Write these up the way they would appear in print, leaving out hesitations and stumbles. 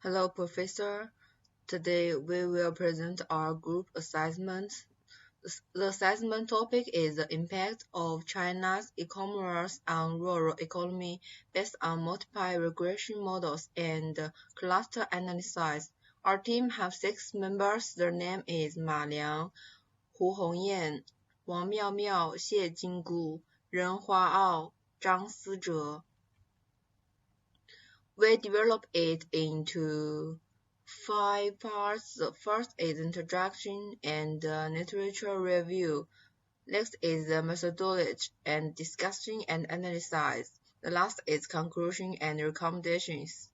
Hello, Professor. Today we will present our group assignment. The assignment topic is the impact of China's e-commerce on rural economy based on multiple regression models and cluster analysis. Our team has 6 members. Their name is Ma Liang, Hu Hongyan, Wang Miaomiao, Xie Jinggu, Ren Huaao, Zhang Sizhe. We develop it into 5 parts. The first is introduction and literature review. Next is the methodology and discussion and analysis. The last is conclusion and recommendations.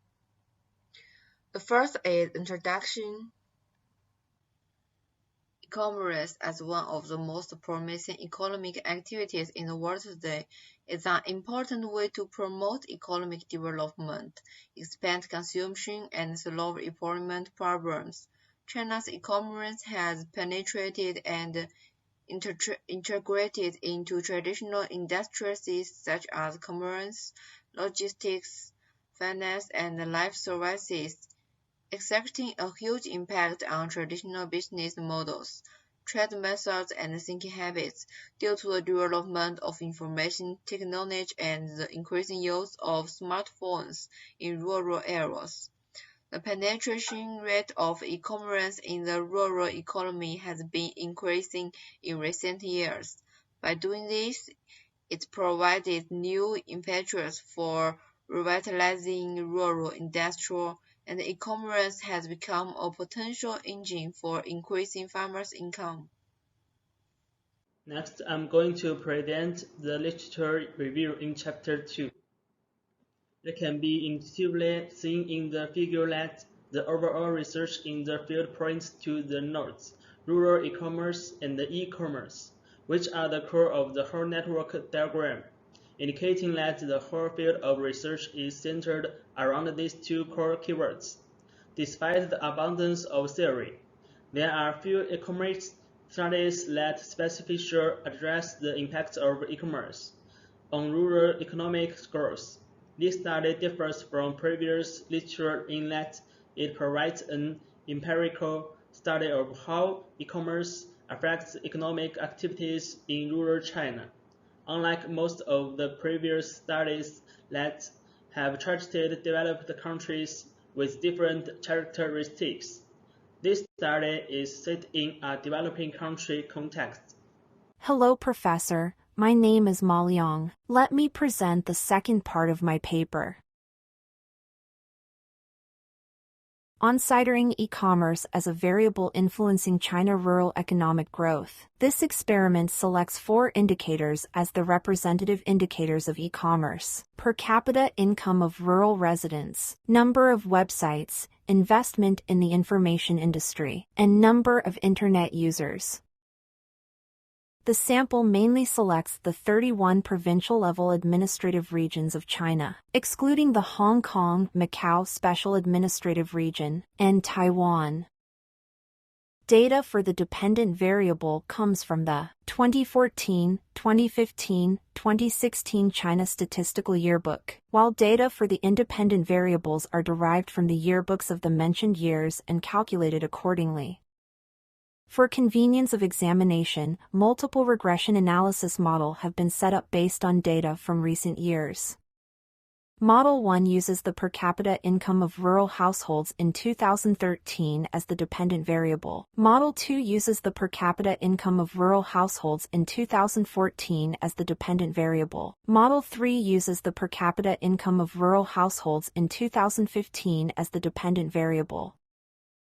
The first is introduction. E-commerce, as one of the most promising economic activities in the world today, is an important way to promote economic development, expand consumption, and solve employment problems. China's e-commerce has penetrated and integrated into traditional industries such as commerce, logistics, finance, and life services, exerting a huge impact on traditional business models, trade methods, and thinking habits due to the development of information technology and the increasing use of smartphones in rural areas. The penetration rate of e-commerce in the rural economy has been increasing in recent years. By doing this, it provided new impetus for revitalizing rural industry, and e-commerce has become a potential engine for increasing farmers' income. Next, I'm going to present the literature review in Chapter 2. It can be intuitively seen in the figure that the overall research in the field points to the nodes, rural e-commerce and the e-commerce, which are the core of the whole network diagram, indicating that the whole field of research is centered around these two core keywords. Despite the abundance of theory, there are few e-commerce studies that specifically address the impact of e-commerce on rural economic growth. This study differs from previous literature in that it provides an empirical study of how e-commerce affects economic activities in rural China. Unlike most of the previous studies that have targeted developed countries with different characteristics, this study is set in a developing country context. Hello, Professor. My name is Ma Liang. Let me present the second part of my paper. Considering e-commerce as a variable influencing China rural economic growth. This experiment selects 4 indicators as the representative indicators of e-commerce: per capita income of rural residents, number of websites, investment in the information industry, and number of internet users. The sample mainly selects the 31 provincial-level administrative regions of China, excluding the Hong Kong, Macau Special Administrative Region, and Taiwan. Data for the dependent variable comes from the 2014, 2015, 2016 China Statistical Yearbook, while data for the independent variables are derived from the yearbooks of the mentioned years and calculated accordingly. For convenience of examination, multiple regression analysis models have been set up based on data from recent years. Model 1 uses the per capita income of rural households in 2013 as the dependent variable. Model 2 uses the per capita income of rural households in 2014 as the dependent variable. Model 3 uses the per capita income of rural households in 2015 as the dependent variable.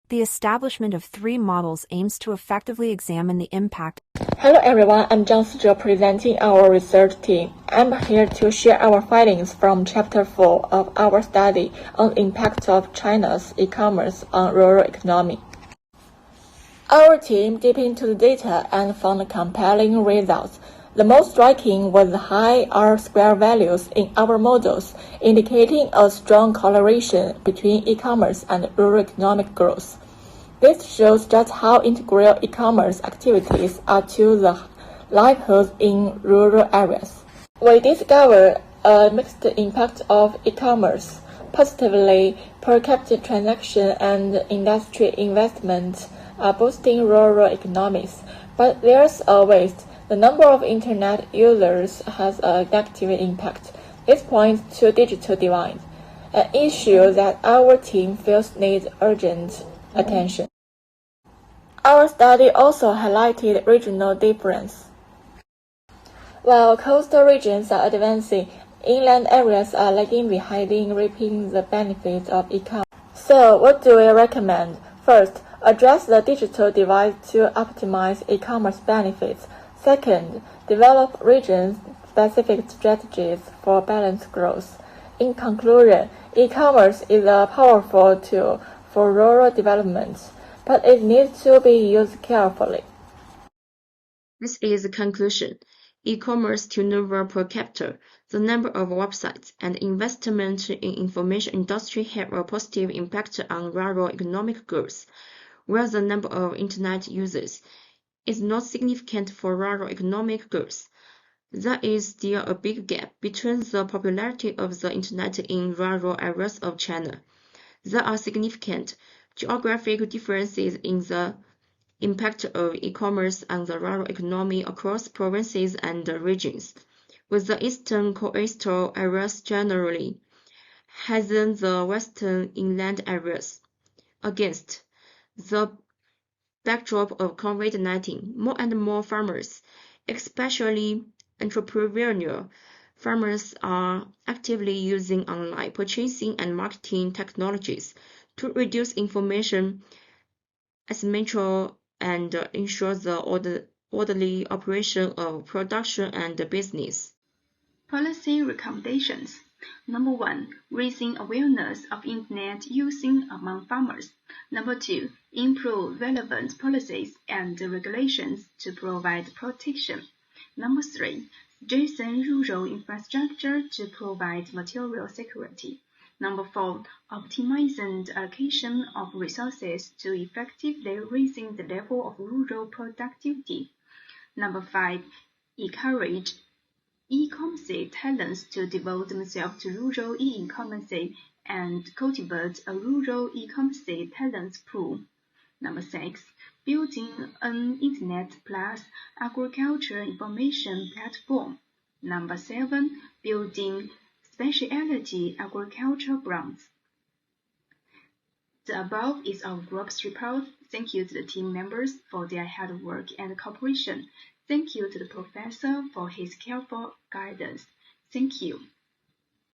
The establishment of 3 models aims to effectively examine the impact. Hello everyone, I'm Zhang Sizhe presenting our research team. I'm here to share our findings from Chapter 4 of our study on the impact of China's e-commerce on rural economy. Our team dipped into the data and found compelling results. The most striking was the high R-square values in our models, indicating a strong correlation between e-commerce and rural economic growth. This shows just how integral e-commerce activities are to the livelihoods in rural areas. We discovered a mixed impact of e-commerce. Positively, per capita transaction and industry investment are boosting rural economies, but there's a waste. The number of internet users has a negative impact. This points to digital divide, an issue that our team feels needs urgent attention. Our study also highlighted regional difference. While coastal regions are advancing, inland areas are lagging behind in reaping the benefits of e-commerce. So, what do we recommend? First, address the digital divide to optimize e-commerce benefits. Second, develop region-specific strategies for balanced growth. In conclusion, e-commerce is a powerful tool for rural development, but it needs to be used carefully. This is the conclusion. E-commerce turnover per capita, the number of websites, and investment in information industry have a positive impact on rural economic growth, where the number of internet users is not significant for rural economic growth. There is still a big gap between the popularity of the internet in rural areas of China. There are significant geographic differences in the impact of e-commerce on the rural economy across provinces and regions, with the eastern coastal areas generally higher than the western inland areas. Against the backdrop of COVID-19, more and more farmers, especially entrepreneurial farmers, are actively using online purchasing and marketing technologies to reduce information asymmetry and ensure the orderly operation of production and business. Policy recommendations. Number 1. Raising awareness of Internet using among farmers. Number 2. Improve relevant policies and regulations to provide protection. Number 3. Strengthen rural infrastructure to provide material security. Number 4. Optimizing the allocation of resources to effectively raising the level of rural productivity. Number 5. Encourage e-commerce talents to devote themselves to rural e-commerce and cultivate a rural e-commerce talents pool. Number 6. Building an Internet plus agriculture information platform. Number 7. Building specialty agriculture grants. The above is our group's report. Thank you to the team members for their hard work and cooperation. Thank you to the professor for his careful guidance. Thank you.